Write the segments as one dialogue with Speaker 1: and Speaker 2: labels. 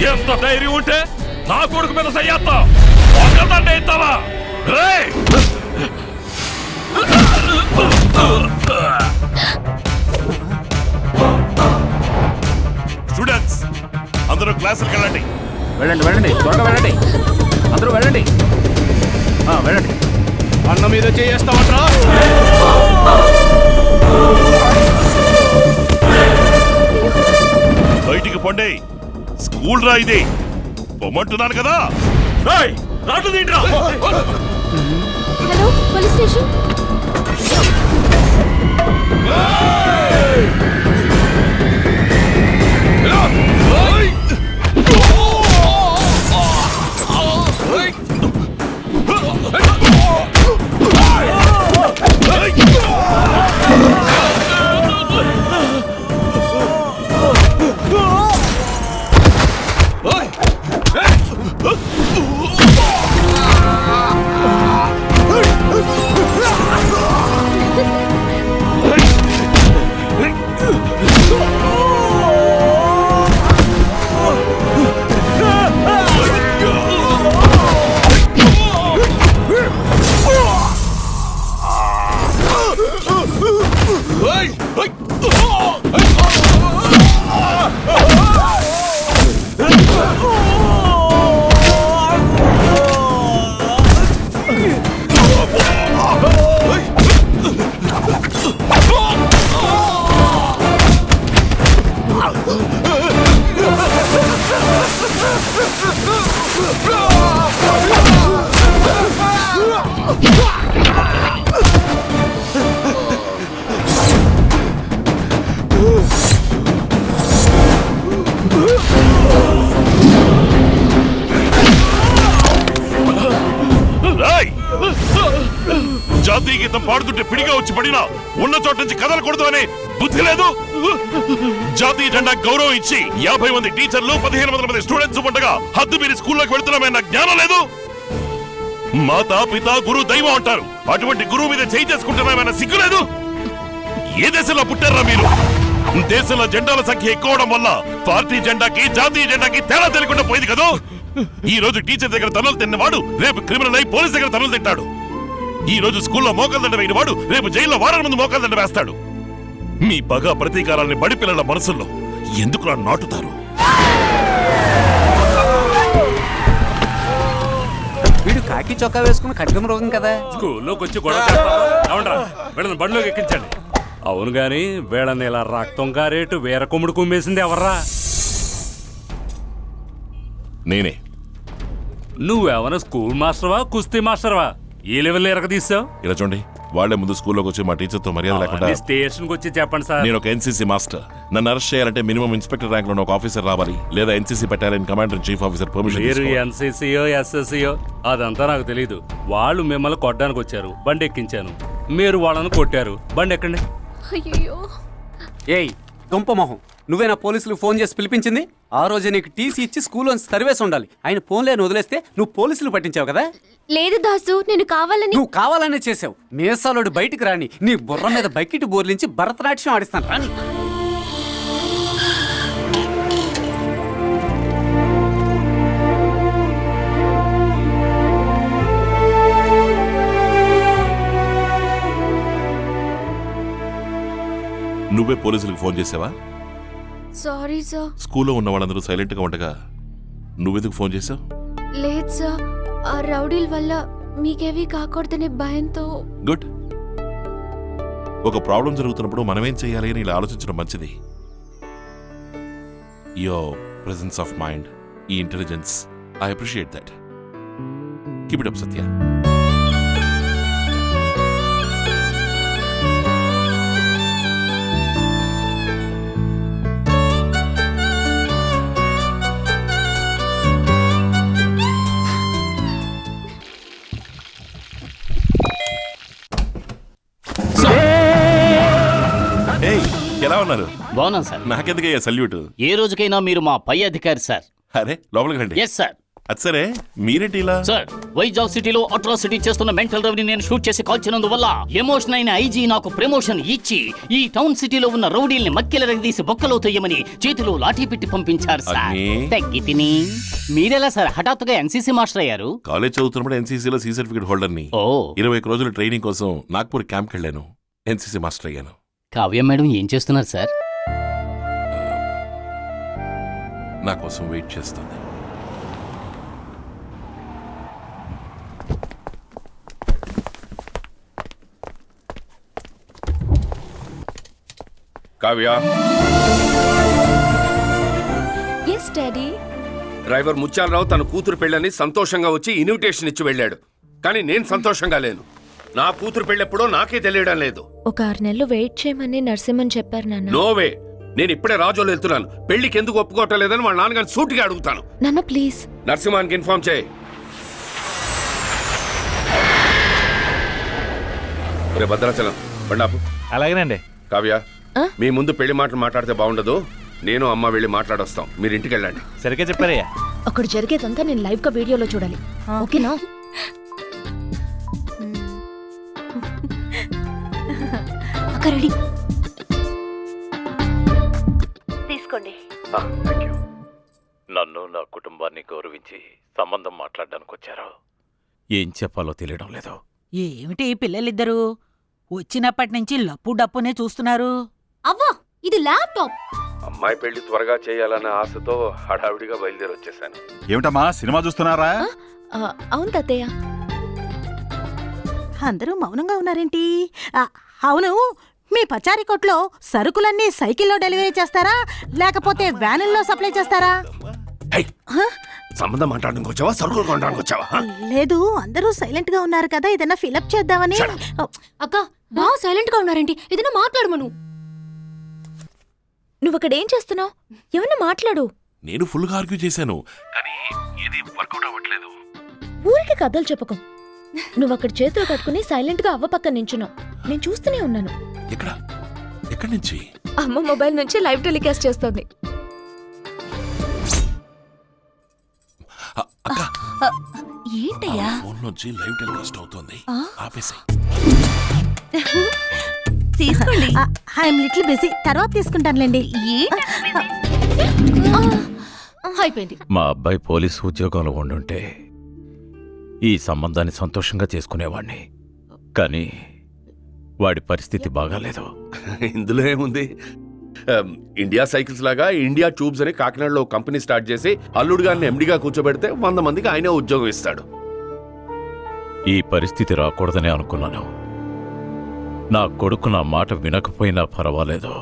Speaker 1: ఎంత ధైర్యం ఉంటే నా కొడుకు మీద సయ్యేస్తావు? ఒకరిదంటే ఇస్తావా?
Speaker 2: స్టూడెంట్స్ అందరూ క్లాసులకు వెళ్ళండి.
Speaker 3: వెళ్ళండి వెళ్ళండి, త్వరగా వెళ్ళండి, అందరూ వెళ్ళండి. వెళ్ళండి.
Speaker 4: అన్న మీద చేస్తామంటారా?
Speaker 2: బయటికి పొండి, స్కూల్ రా ఇది. పొమ్మంటున్నాను కదా.
Speaker 5: Hello police station.
Speaker 2: జాతీయ గీతం పాడుతుంటే పిడిగా వచ్చి పడినా ఉన్న చోట నుంచి కదలకూడదు అనే బుద్ధి లేదు. జాతీయ జెండా గౌరవం ఇచ్చి 50 మంది టీచర్లు 1500 మంది స్టూడెంట్స్ ఉండగా హద్దు మీరు స్కూల్లోకి వెళ్తున్నామన్న జ్ఞానం లేదు. మాతా పిత గురు దైవం అంటారు. అటువంటి గురువు మీద చేయి చేసుకుంటున్నామన్న సిగ్గు లేదు. ఏ దేశంలో పుట్టారా మీరు? దేశంలో జెండాల సంఖ్య ఎక్కువడం వల్ల పార్టీ జెండాకి జాతీయ జెండాకి తేడా తెలియకుండా పోయింది కదా. ఈ రోజు టీచర్ దగ్గర తనులు తిన్నవాడు రేపు క్రిమినల్ అయి పోలీస్ దగ్గర తనులు తింటాడు. ఈ రోజు స్కూల్లో మోకాలు దండ వేయని వాడు రేపు జైల్లో వారం ముందు మోకాలు దండ వేస్తాడు. మీ పగ ప్రతీకారాన్ని బడి పిల్లల మనసుల్లో ఎందుకు నాటుతారు?
Speaker 3: వీడు కాకి చొక్కా వేసుకుని ఖడ్గం రోగం కదా.
Speaker 1: స్కూల్లోకి వచ్చి గొడవ చేస్తారా? వీళ్ళని బండిలోకి ఎక్కించండి. అవును గాని వీళ్ళని ఇలా రక్తం కారేటు వేర కొమ్ముడు కుమ్మేసింది ఎవర్రా?
Speaker 2: నేనే.
Speaker 1: నువ్వేమన్నా స్కూల్ మాస్టర్వా కుస్తీ మాస్టర్వా? ఈ లెవెల్ ఎరగదీసావు?
Speaker 2: ఇలా చూడండి, వాళ్లే ముందు స్కూల్లోకి వచ్చి మా టీచర్తో మర్యాద లేకుండా.
Speaker 1: స్టేషన్ కి వచ్చి చెప్పండి సార్.
Speaker 2: నేను ఒక ఎన్సీసీ మాస్టర్. నన్ను అరెస్ట్ చేయాలంటే మినిమం ఇన్స్పెక్టర్ ర్యాంక్ లో ఒక ఆఫీసర్ రావాలి, లేదా NCC battalion commander chief officer permission.
Speaker 1: మీరు ఎన్సీసీయో ఎస్ఎస్సీయో అదంతా నాకు తెలీదు. వాళ్ళు మిమ్మల్ని కొట్టడానికి వచ్చారు, బండి ఎక్కించాను. మీరు వాళ్ళని కొట్టారు, బండి ఎక్కండి.
Speaker 5: అయ్యో
Speaker 3: ఏయ్ దుంప మొహం, నువ్వేనా పోలీసులు ఫోన్ చేసి పిలిపించింది? ఆ రోజు నీకు టీసీ ఇచ్చి స్కూల్లో సర్వేస్ ఉండాలి. ఆయన ఫోన్లే వదిలేస్తే నువ్వు పోలీసులు పట్టించావు కదా.
Speaker 5: లేదు దాసు, నేను కావాలని.
Speaker 3: నువ్వు కావాలనే చేసావు. మేసాలోడు బయటికి రాని నీ బుర్ర మీద బకెట్ బోర్లించి భరతనాట్యం ఆడిస్తాను రాని.
Speaker 2: నువ్వే పోలీసులకు ఫోన్ చేసావా?
Speaker 5: Sorry sir.
Speaker 2: స్కూల్లో ఉన్న వాళ్ళందరూ సైలెంట్ గా ఉండగా నువ్వెందుకు ఫోన్ చేసావు?
Speaker 5: లేదు సార్, ఆ రౌడీల వల్ల మీకేవి కాకూడదనే భయంతో.
Speaker 2: గుడ్. ఒక ప్రాబ్లం జరుగుతున్నప్పుడు మనమేం చేయాలి అని ఇలా ఆలోచించడం మంచిది. యువర్ ప్రెసెన్స్ ఆఫ్ మైండ్, ఈ intelligence, I appreciate that. Keep it up Satya. ఎలా ఉన్నారు?
Speaker 6: బాగున్నాను సార్.
Speaker 2: నాకెందుకయ్యా సల్యూట్?
Speaker 6: ఏ రోజుకైనా మీరు మా పై అధికారి సార్.
Speaker 2: అరే లోపలికి రండి.
Speaker 6: Yes sir.
Speaker 2: అది సరే మీరేంటి ఇలా?
Speaker 6: సార్, వైజాగ్ సిటీలో అట్రాసిటీ చేస్తున్న మెంటల్ రౌడీని నేను షూట్ చేసి కాల్చినందువల్ల ఎమోషన్ అయిన ఐజీ నాకు ప్రమోషన్ ఇచ్చి ఈ టౌన్ సిటీలో ఉన్న రౌడీల్ని మక్కెలరగదీసి బొక్కలో తొయ్యమని చేతిలో లాఠీ పెట్టి పంపించారు సార్.
Speaker 2: అన్నీ?
Speaker 6: తగ్గి తిని మీరెలా సార్ హఠాత్తుగా ఎన్సీసీ మాస్టర్ అయ్యారు?
Speaker 2: కాలేజ్ చదువుతున్నప్పుడు ఎన్సీసీలో సి సర్టిఫికేట్ హోల్డర్ని.
Speaker 6: ఓ
Speaker 2: 21 రోజులు ట్రైనింగ్ కోసం నాగ్పూర్ క్యాంప్కి వెళ్ళాను. ఎన్సీసీ మాస్టర్ అయ్యాను.
Speaker 6: కావ్య మేడం ఏం చేస్తున్నారు సార్?
Speaker 2: నా కోసం వెయిట్ చేస్తుంది.
Speaker 7: Kavya,
Speaker 5: yes daddy.
Speaker 7: Driver Mutyalarao తన కూతురు పెళ్ళని సంతోషంగా వచ్చి ఇన్విటేషన్ ఇచ్చి వెళ్ళాడు. కానీ నేను సంతోషంగా లేను. నా కూతురు పెళ్ళెప్పుడో నాకే తెలియడం లేదు.
Speaker 5: ఒక 6 నెలలు వెయిట్ చేయమని నరసింహన్ చెప్పారు నాన్న.
Speaker 7: నోవే, నేను ఇప్పుడే రాజోలు వెళ్తున్నాను. పెళ్లికి ఎందుకు ఒప్పుకోవటం లేదని వాళ్ళ నాన్నగారిని సూటిగా అడుగుతాను.
Speaker 5: నాన్న ప్లీజ్.
Speaker 7: నరసింహానికి ఇన్ఫార్మ్ చేయి. రే భద్రాచలం బండాపు.
Speaker 4: అలాగేనండి.
Speaker 7: కావ్య,
Speaker 5: ఆ?
Speaker 7: మీ ముందు పెళ్లి మాటలు మాట్లాడితే బాగుండదు. నేను అమ్మ వెళ్ళి మాట్లాడొస్తాం. మీరు ఇంటికి వెళ్ళండి.
Speaker 4: సరిగ్గా చెప్పారయ్యా.
Speaker 5: అక్కడ జరిగేదంతా నేను లైవ్ గా వీడియోలో చూడాలి. ఓకేనా? అక్క రెడీ. తీసుకోండి.
Speaker 8: నన్ను నా కుటుంబాన్ని గౌరవించి సంబంధం మాట్లాడడానికి వచ్చారు. ఏం చెప్పాలో తెలియడం లేదు.
Speaker 9: ఏమిటి పిల్లలిద్దరూ వచ్చినప్పటి నుంచి లప్పు డప్పునే చూస్తున్నారు?
Speaker 5: అవ్వా, ఇది ల్యాప్టాప్.
Speaker 7: అమ్మాయి పెళ్లి త్వరగా చేయాలన్న ఆశతో హడావిడిగా బయలుదేరి వచ్చేసాను.
Speaker 10: ఏమిటమ్మా సినిమా చూస్తున్నారా?
Speaker 5: అవును తాతయ్య.
Speaker 9: అందరూ మౌనంగా ఉన్నారేంటి? అవును, మీ పచారీ కొట్లో సరుకులన్నీ సైకిల్లో డెలివరీ చేస్తారా లేకపోతే వ్యానుల్లో సప్లై చేస్తారా?
Speaker 7: సంబంధం మాట్లాడడానికి వచ్చావా, సరుకులు కొనడానికి వచ్చావా?
Speaker 9: లేదు, అందరూ సైలెంట్ గా ఉన్నారు కదా, ఏదైనా ఫిలప్ చేద్దామని.
Speaker 5: అక్క బాగా సైలెంట్ గా ఉన్నారేంటి? ఏదైనా మాట్లాడమను. నువ్వు అక్కడ ఏం చేస్తున్నావు? ఏమన్నా మాట్లాడు.
Speaker 2: నేను ఫుల్గా ఆర్గ్యూ చేశాను, కానీ ఏది వర్కౌట్ అవ్వట్లేదు.
Speaker 5: ఊరికి కథలు చెప్పకు. నువ్వు అక్కడ చేతులు కట్టుకుని సైలెంట్ గా అవ్వ పక్కన నించున్నావు. నేను చూస్తూనే ఉన్నాను.
Speaker 2: ఎక్కడి నుంచి?
Speaker 5: అమ్మ మొబైల్ నుంచి లైవ్ టెలికాస్ట్ చేస్తోంది.
Speaker 2: అక్క,
Speaker 9: ఏంటయ్యా?
Speaker 2: ఫోన్ నుంచి లైవ్ టెలికాస్ట్ అవుతోంది. ఆపేసాయి.
Speaker 9: తీసుకోండి. ఐఎమ్ లిటిల్ బిజీ, తర్వాత తీసుకుంటానులేండి.
Speaker 5: అయిపోయింది.
Speaker 8: మా అబ్బాయి పోలీసు ఉద్యోగంలో ఉండుంటే ఈ సంబంధాన్ని సంతోషంగా చేసుకునేవాణ్ణి. కానీ వాడి పరిస్థితి బాగాలేదు.
Speaker 7: ఇందులో ఏముంది? ఇండియా సైకిల్స్ లాగా ఇండియా ట్యూబ్స్ అని కాకినాడలో కంపెనీ స్టార్ట్ చేసి అల్లుడు గారిని ఎండిగా కూర్చోబెడితే 100 మందికి ఆయనే ఉద్యోగం ఇస్తాడు.
Speaker 8: ఈ పరిస్థితి రాకూడదని అనుకున్నాను. నా కొడుకు నా మాట వినకపోయినా పర్వాలేదు,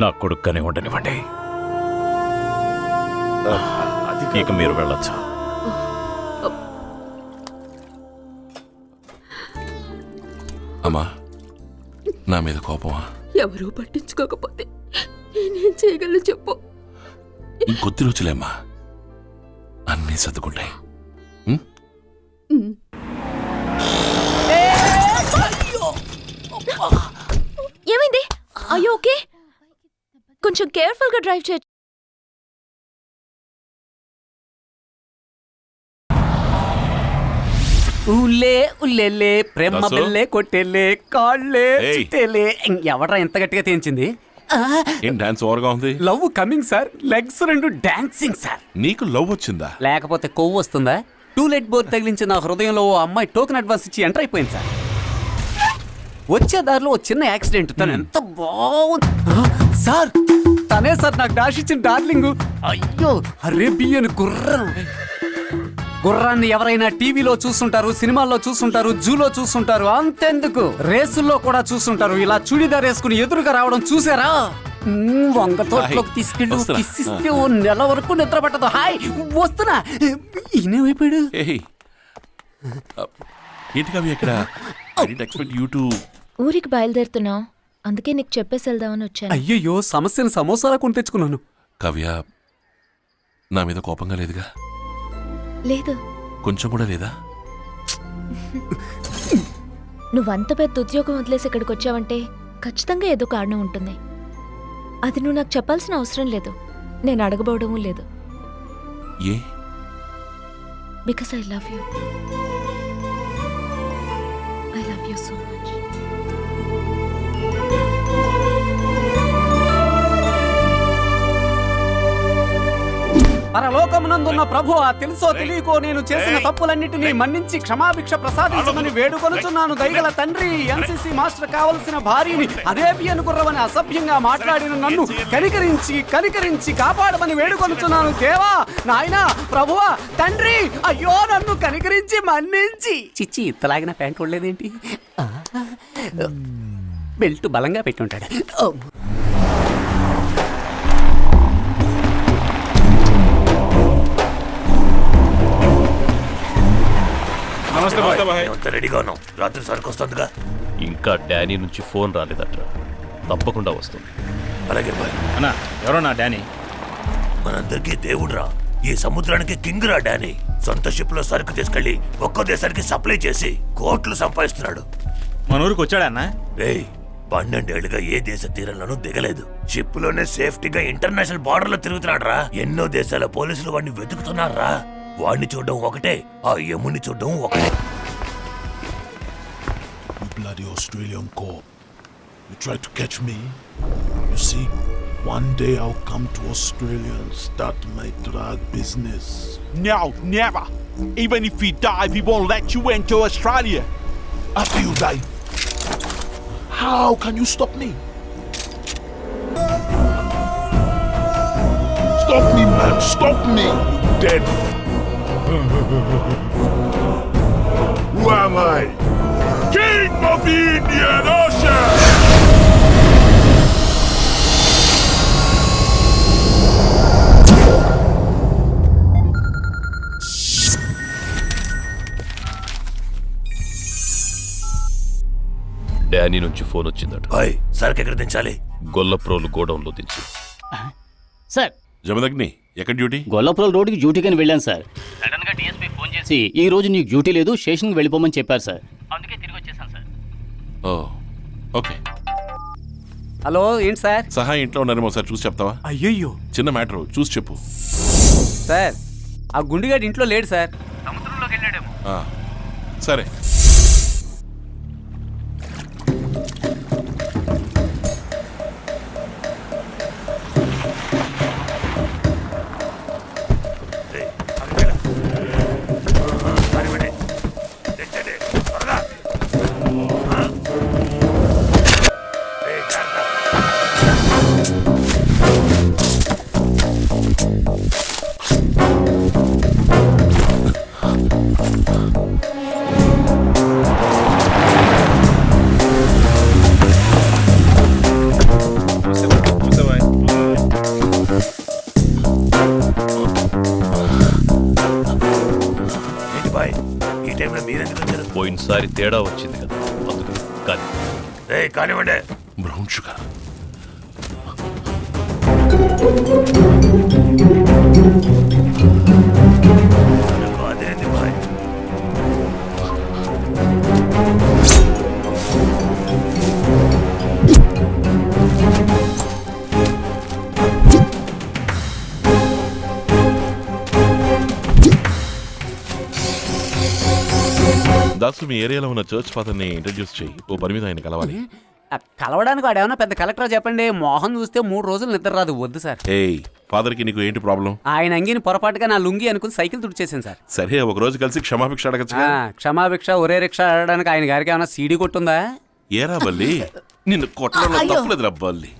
Speaker 8: నా కొడుకునే ఉండనివ్వండి. ఇక మీరు వెళ్ళొచ్చు.
Speaker 2: అమ్మా, నా మీద కోపమా?
Speaker 5: ఎవరూ పట్టించుకోకపోతే నేనేం చేయగలను చెప్పు.
Speaker 2: ఇంకొద్ది రోజులేమ్మా, అన్నీ సర్దుకుంటాయి.
Speaker 5: ఏమైంది? అయ్యో ఓకే, కొంచెం కేర్ఫుల్ గా డ్రైవ్ చేయ.
Speaker 3: ఊలే ఉల్లెలే ప్రేమ
Speaker 2: దాసు?
Speaker 3: బెల్లే కొట్టెలే కాళ్ళే
Speaker 2: ఏయ్.
Speaker 3: చుట్టేలే. ఎవడ్రా ఎంత గట్టిగా తేంచింది?
Speaker 2: ఏం డాన్స్ ఓవర్గా ఉంది?
Speaker 3: Love coming sir. Legs 2 dancing sir.
Speaker 2: నీకు లవ్ వచ్చిందా?
Speaker 3: లేకపోతే కొవ్వు వస్తుందా? టూలెట్ బోర్ తగిలించి నా హృదయంలో ఓ అమ్మాయి టోకెన్ అడ్వాన్స్ ఇచ్చి ఎంటర్ అయిపోయింది సార్. వచ్చే దారిలో ఓ చిన్న యాక్సిడెంట్. తను ఎంత బాగుంది సార్. తనే సార్ నాకు డాష్ ఇచ్చిన డార్లింగ్. అయ్యో, అరేబియన్ గుర్రం. గుర్రాన్ని ఎవరైనా టీవీలో చూస్తుంటారు, సినిమాల్లో చూస్తుంటారు, జూలో చూస్తుంటారు. అంతెందుకు రేసుల్లో కూడా చూస్తుంటారు. ఇలా చూడిదార్ వేసుకుని ఎదురుగా రావడం చూసారా? వంగ తోటలోకి తీసుకెళ్ళి
Speaker 2: వస్తున్నా.
Speaker 3: కిస్సిస్తే ఓ నెల వరకు నిద్ర పట్టదు. హాయ్ వస్తున్నా. ఈయనేమైపోయాడు?
Speaker 2: ఏంటి కవి ఎక్కడ? Expect you to.
Speaker 5: ఊరికి బయలుదేరుతున్నావు, అందుకే నీకు చెప్పేసి వెళ్దామని వచ్చాను.
Speaker 3: అయ్యయ్యో, సమస్యను సమోసాలా కొని తెచ్చుకున్నాను.
Speaker 2: కవ్య, నా మీద కోపంగా లేదుగా?
Speaker 5: లేదు.
Speaker 2: కొంచెం కూడా లేదా?
Speaker 5: నువ్వంత పెద్ద ఉద్యోగం వదిలేసి ఇక్కడికి వచ్చావంటే ఖచ్చితంగా ఏదో కారణం ఉంటుంది. అది నువ్వు నాకు చెప్పాల్సిన అవసరం లేదు, నేను అడగబోవడమూ లేదు.
Speaker 2: ఏ
Speaker 5: because I love you. I love you so much.
Speaker 3: పరలోకమునందున్న ప్రభువా, తెలుసో తెలియకో నేను చేసిన తప్పులన్నిటినీ మన్నించి క్షమాభిక్ష ప్రసాదించమని వేడుకొనుచున్నాను. దయగల తండ్రి, ఎన్సీసీ మాస్టర్ కావలసిన భార్యని అరేబియన్ గుర్రమని అసభ్యంగా మాట్లాడిన నన్ను కనికరించి కాపాడమని వేడుకొనుచున్నాను. దేవా, నాయనా, ప్రభువా, తండ్రి, అయ్యో నన్ను కనికరించి మన్నించి. చిచ్చి, ఇత్తలాగిన ప్యాంట్ ఉండలేదేంటి? బెల్ట్ బలంగా పెట్టి ఉంటాడు.
Speaker 8: రెడీగా ఉన్నాం, రాత్రి సరుకు వస్తుందిగా. ఇంకా డానీ నుంచి ఫోన్ రాలేదట్రా, తప్పకుండా వస్తుంది. అలాగే బాయ్.
Speaker 4: అన్నా, ఎవరో నా డానీ.
Speaker 8: మనందరికీ దేవుడురా, ఈ సముద్రానికి కింగ్ రా డానీ. సొంత షిప్ లో సరుకు తీసుకెళ్లి ఒక్కో దేశానికి సప్లై చేసి కోట్లు సంపాదిస్తున్నాడు.
Speaker 4: మన ఊరికి వచ్చాడన్నా?
Speaker 8: రేయ్, 12 ఏళ్లుగా ఏ దేశ తీరంలోనూ దిగలేదు. షిప్ లోనే సేఫ్టీగా ఇంటర్నేషనల్ బార్డర్ లో తిరుగుతున్నాడు రా. ఎన్నో దేశాల పోలీసులు వాడిని వెతుకుతున్నారా. వాడిని చూడడం ఒకటే, ఆ యముని చూడడం ఒకటే.
Speaker 2: bloody Australian cop. You tried to catch me. You see, one day I'll come to Australia and start my drug business.
Speaker 10: No, never. Even if we die, we won't let you into Australia.
Speaker 2: After you die, how can you stop me? Stop me, man. Stop me. You dead. Who am I? King of the Indian Ocean!
Speaker 8: Danny నుంచి phone వచ్చిందట. Bye, సరుకు ఎక్కడ దించాలి? గొల్లప్రోలు గోడౌన్లో దించు.
Speaker 6: Sir,
Speaker 2: Jamadagni, ఎక్కడ duty?
Speaker 6: Gollapuram రోడ్డుకి డ్యూటీకి వెళ్ళాను sir. Sudden గా డిఎస్పీ ఫోన్ చేసి ఈ రోజు నీకు డ్యూటీ లేదు, స్టేషన్కి వెళ్ళిపోమని చెప్పారు సార్. అందుకే తిరిగి వచ్చేసాను సార్.
Speaker 2: ఓకే.
Speaker 3: హలో, ఏంటి సార్?
Speaker 2: సహాయం ఇంట్లో ఉన్నారేమో సార్, చూసి చెప్తావా?
Speaker 3: అయ్యయ్యో,
Speaker 2: చిన్న మ్యాటర్, చూసి చెప్పు.
Speaker 3: సార్, ఆ గుండుగాడు ఇంట్లో లేడు సార్.
Speaker 6: సముద్రంలోకి వెళ్ళాడేమో.
Speaker 2: సరే.
Speaker 8: పోయినసారి తేడా వచ్చింది కదా, అందుకని. కానీ కానివ్వండి.
Speaker 2: Brown sugar.
Speaker 8: అదేంటి బాయ్?
Speaker 2: దాసు, మీ ఏరియాలో ఉన్న చర్చ్ ఫాదర్ని ఇంట్రడ్యూస్ చేయి. ఓ పని మీద ఆయన కలవాలి.
Speaker 3: కలవడానికి వాడు ఏమన్నా పెద్ద కలెక్టర్ చెప్పండి. మోహన్ చూస్తే 3 రోజులు నిద్ర రాదు. వద్దు సార్.
Speaker 2: ఫాదర్ కి నీకు ఏంటి ప్రాబ్లం?
Speaker 3: ఆయన అంగిని పొరపాటుగా నా లుంగి అనుకుని సైకిల్ తుడిచేసాను సార్.
Speaker 2: సరే, ఒక రోజు కలిసి క్షమాభిక్ష అడగచ్చు.
Speaker 3: క్షమాభిక్ష, ఒరే రిక్షా ఆడడానికి ఆయన గారికి ఏమైనా సీడీ కొట్టుందా?
Speaker 2: ఏరా బల్లి, నిన్ను కొట్టడంలో తప్పలేదు రా బల్లి.